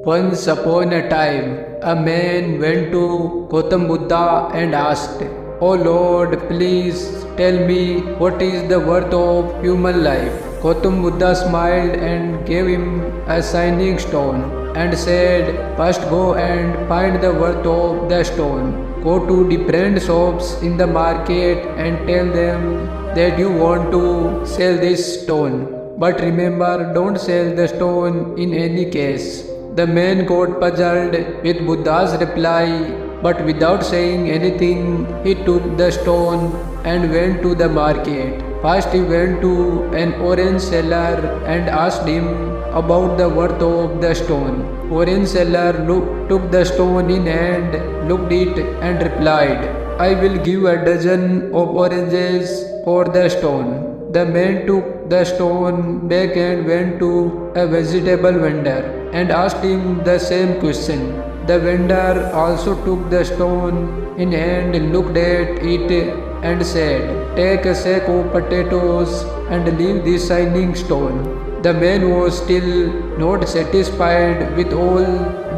Once upon a time, a man went to Gautam Buddha and asked, "O Lord, please tell me what is the worth of human life." Gautam Buddha smiled and gave him a shining stone and said, "First go and find the worth of the stone. Go to different shops in the market and tell them that you want to sell this stone. But remember, don't sell the stone in any case." The man got puzzled with Buddha's reply, but without saying anything, he took the stone and went to the market. First he went to an orange seller and asked him about the worth of the stone. Orange seller took the stone in hand, looked it and replied, "I will give a dozen of oranges for the stone." The man took the stone back and went to a vegetable vendor and asked him the same question. The vendor also took the stone in hand, looked at it and said, "Take a sack of potatoes and leave this shining stone." The man was still not satisfied with all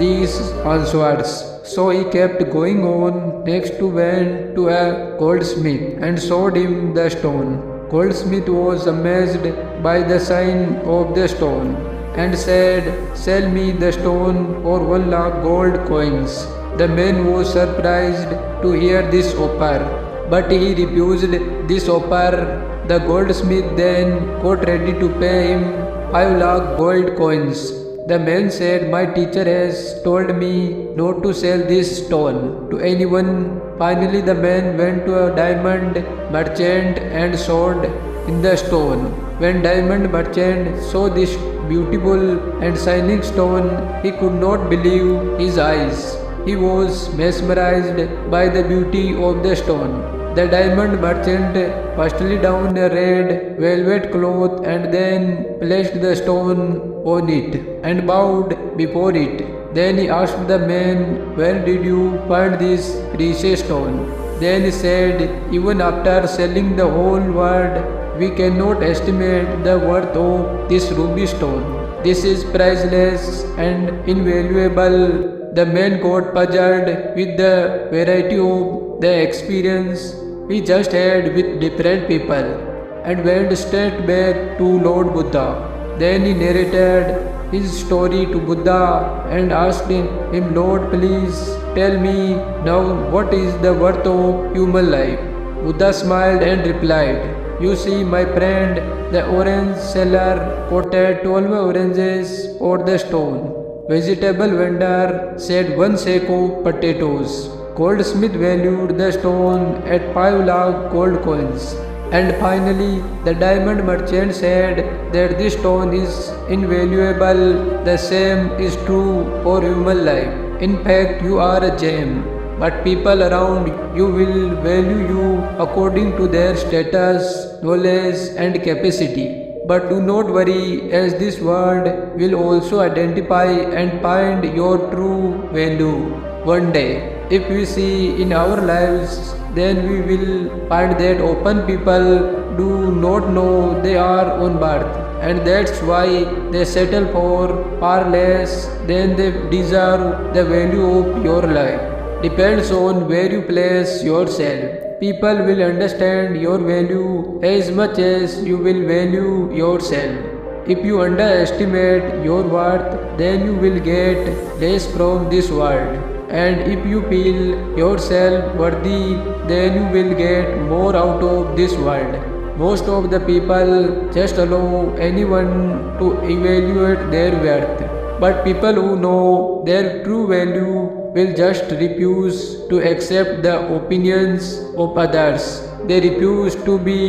these answers, so he kept going on. Next he went to a goldsmith and showed him the stone. Goldsmith was amazed by the shine of the stone and said, "Sell me the stone for 1 lakh gold coins." The man was surprised to hear this offer, but he refused this offer. The goldsmith then got ready to pay him 5 lakh gold coins. The man said, "My teacher has told me not to sell this stone to anyone." Finally, the man went to a diamond merchant and sold in the stone. When diamond merchant saw this beautiful and shining stone, he could not believe his eyes. He was mesmerized by the beauty of the stone. The diamond merchant firstly down a red velvet cloth and then placed the stone on it and bowed before it. Then he asked the man, "Where did you find this precious stone?" Then he said, "Even after selling the whole world, we cannot estimate the worth of this ruby stone. This is priceless and invaluable." The man got puzzled with the variety of the experience he just had with different people and went straight back to Lord Buddha. Then he narrated his story to Buddha and asked him, "Lord, please tell me now what is the worth of human life?" Buddha smiled and replied, "You see, my friend, the orange seller quoted 12 oranges for the stone. Vegetable vendor said 1 sack of potatoes. Goldsmith valued the stone at 5 lakh gold coins. And finally, the diamond merchant said that this stone is invaluable. The same is true for human life. In fact, you are a gem, but people around you will value you according to their status, knowledge and capacity. But do not worry, as this world will also identify and find your true value one day. If we see in our lives, then we will find that often people do not know they are on birth, and that's why they settle for far less than they deserve. The value of your life depends on where you place yourself. People will understand your value as much as you will value yourself. If you underestimate your worth, then you will get less from this world. And if you feel yourself worthy, then you will get more out of this world. Most of the people just allow anyone to evaluate their worth. But people who know their true value will just refuse to accept the opinions of others. They refuse to be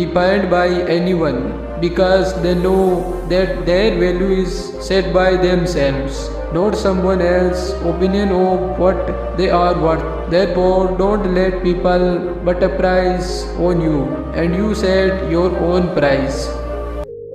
defined by anyone because they know that their value is set by themselves, not someone else's opinion of what they are worth. Therefore, don't let people put a price on you, and you set your own price.